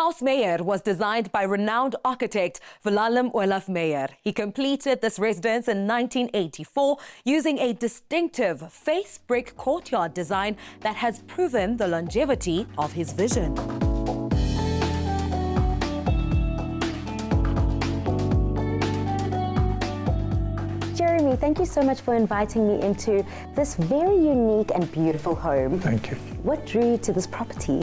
House Meyer was designed by renowned architect Wilhelm Olaf Meyer. He completed this residence in 1984 using a distinctive face brick courtyard design that has proven the longevity of his vision. Jeremy, thank you so much for inviting me into this very unique and beautiful home. Thank you. What drew you to this property?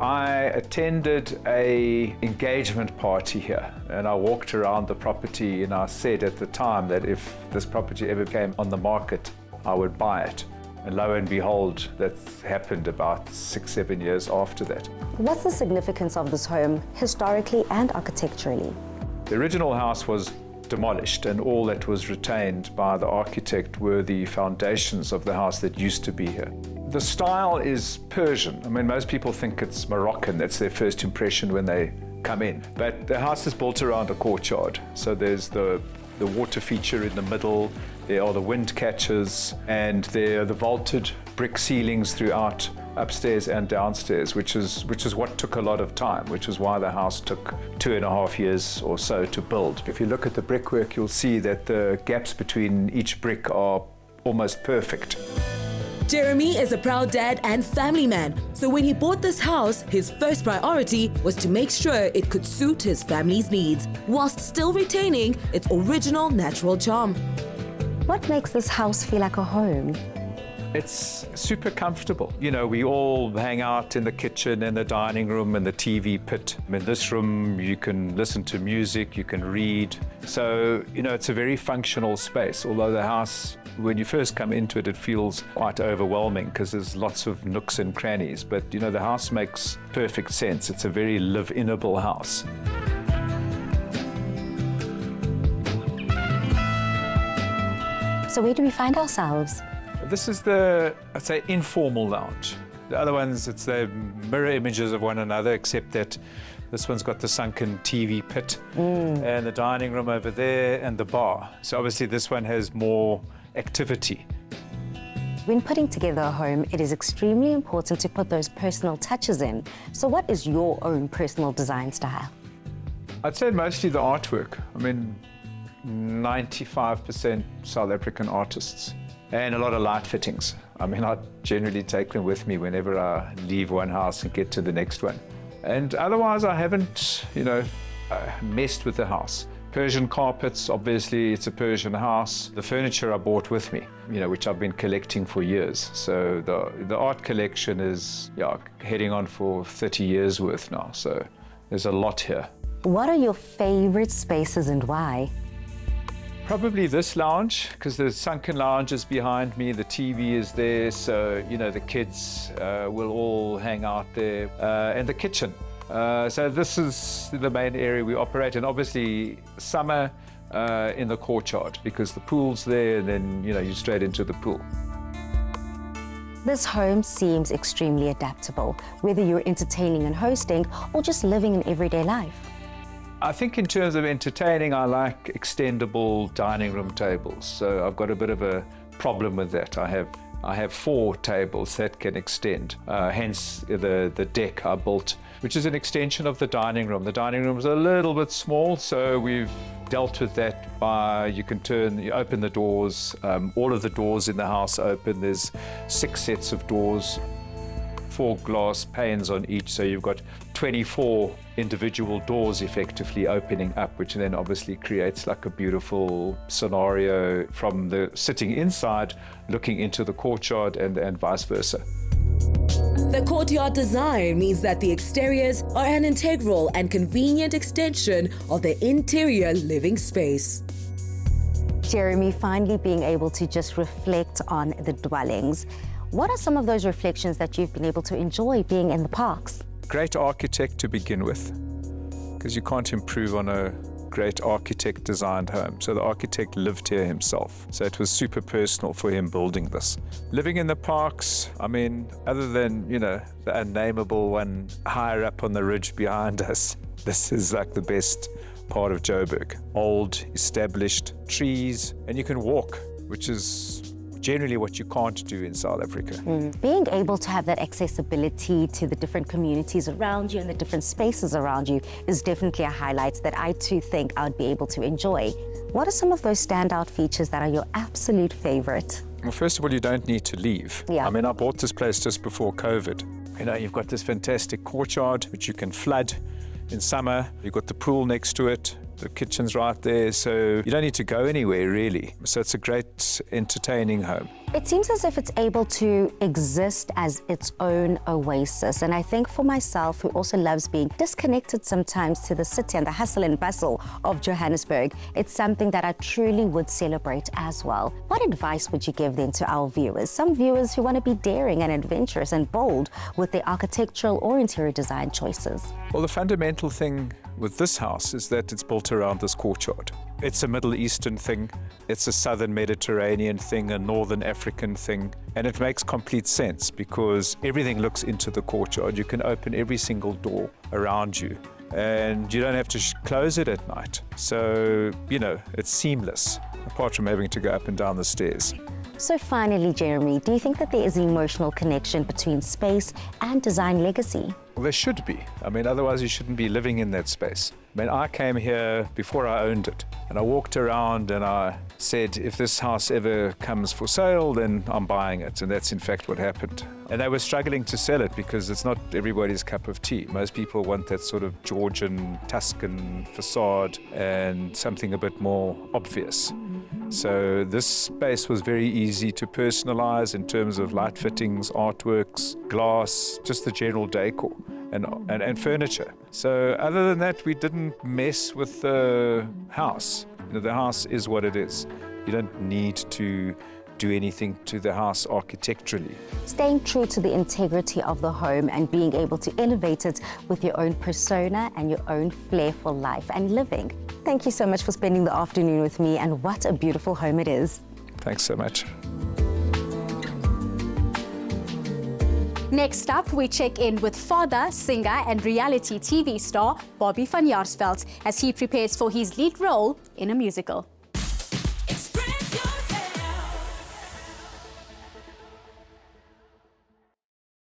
I attended a engagement party here and I walked around the property and I said at the time that if this property ever came on the market, I would buy it. And lo and behold, that happened about 6-7 years after that. What's the significance of this home, historically and architecturally? The original house was demolished and all that was retained by the architect were the foundations of the house that used to be here. The style is Persian. I mean, most people think it's Moroccan. That's their first impression when they come in. But the house is built around a courtyard. So there's the water feature in the middle, there are the wind catchers, and there are the vaulted brick ceilings throughout upstairs and downstairs, which is what took a lot of time, which is why the house took 2.5 years or so to build. If you look at the brickwork, you'll see that the gaps between each brick are almost perfect. Jeremy is a proud dad and family man, so when he bought this house, his first priority was to make sure it could suit his family's needs, whilst still retaining its original natural charm. What makes this house feel like a home? It's super comfortable. You know, we all hang out in the kitchen and the dining room and the TV pit. In this room, you can listen to music, you can read. So, you know, it's a very functional space, although the house, when you first come into it, it feels quite overwhelming because there's lots of nooks and crannies. But, you know, the house makes perfect sense. It's a very live-inable house. So where do we find ourselves? This is the, I'd say, informal lounge. The other ones, it's the mirror images of one another, except that this one's got the sunken TV pit and the dining room over there and the bar. So obviously this one has more activity. When putting together a home, it is extremely important to put those personal touches in. So what is your own personal design style? I'd say mostly the artwork. I mean, 95% South African artists. And a lot of light fittings. I mean, I generally take them with me whenever I leave one house and get to the next one. And otherwise, I haven't, you know, messed with the house. Persian carpets, obviously, it's a Persian house. The furniture I bought with me, you know, which I've been collecting for years. So the art collection is, yeah, heading on for 30 years worth now. So there's a lot here. What are your favorite spaces and why? Probably this lounge, because the sunken lounge is behind me, the TV is there, so, you know, the kids will all hang out there, and the kitchen. So this is the main area we operate in. Obviously, summer in the courtyard, because the pool's there, and then, you know, you're straight into the pool. This home seems extremely adaptable, whether you're entertaining and hosting or just living an everyday life. I think in terms of entertaining, I like extendable dining room tables. So I've got a bit of a problem with that. I have 4 tables that can extend, hence the deck I built, which is an extension of the dining room. The dining room is a little bit small, so we've dealt with that by, you open the doors, all of the doors in the house open. There's 6 sets of doors, 4 glass panes on each, so you've got 24 individual doors effectively opening up, which then obviously creates like a beautiful scenario from the sitting inside looking into the courtyard and vice versa. The courtyard design means that the exteriors are an integral and convenient extension of the interior living space. Jeremy, finally being able to just reflect on the dwellings. What are some of those reflections that you've been able to enjoy being in the parks? Great architect to begin with, because you can't improve on a great architect designed home. So the architect lived here himself. So it was super personal for him building this. Living in the parks, I mean, other than, you know, the unnameable one higher up on the ridge behind us, this is like the best part of Joburg. Old, established trees, and you can walk, which is generally what you can't do in South Africa. Being able to have that accessibility to the different communities around you and the different spaces around you is definitely a highlight that I too think I would be able to enjoy. What are some of those standout features that are your absolute favorite? Well, first of all, you don't need to leave. Yeah. I mean, I bought this place just before COVID. You know, you've got this fantastic courtyard, which you can flood in summer. You've got the pool next to it. The kitchen's right there, so you don't need to go anywhere, really. So it's a great, entertaining home. It seems as if it's able to exist as its own oasis. And I think for myself, who also loves being disconnected sometimes to the city and the hustle and bustle of Johannesburg, it's something that I truly would celebrate as well. What advice would you give then to our viewers? Some viewers who want to be daring and adventurous and bold with their architectural or interior design choices. Well, the fundamental thing with this house is that it's built around this courtyard. It's a Middle Eastern thing, it's a Southern Mediterranean thing, a Northern African thing, and it makes complete sense because everything looks into the courtyard. You can open every single door around you and you don't have to close it at night. So, you know, it's seamless, apart from having to go up and down the stairs. So finally, Jeremy, do you think that there is an emotional connection between space and design legacy? Well, there should be. I mean, otherwise you shouldn't be living in that space. I mean, I came here before I owned it, and I walked around and I said, if this house ever comes for sale, then I'm buying it. And that's in fact what happened. And they were struggling to sell it because it's not everybody's cup of tea. Most people want that sort of Georgian, Tuscan facade and something a bit more obvious. So this space was very easy to personalize in terms of light fittings, artworks, glass, just the general decor and furniture. So other than that, we didn't mess with the house. You know, the house is what it is. You don't need to do anything to the house architecturally. Staying true to the integrity of the home and being able to elevate it with your own persona and your own flair for life and living. Thank you so much for spending the afternoon with me, and what a beautiful home it is. Thanks so much. Next up, we check in with father, singer and reality TV star Bobby van Jaarsveld as he prepares for his lead role in a musical.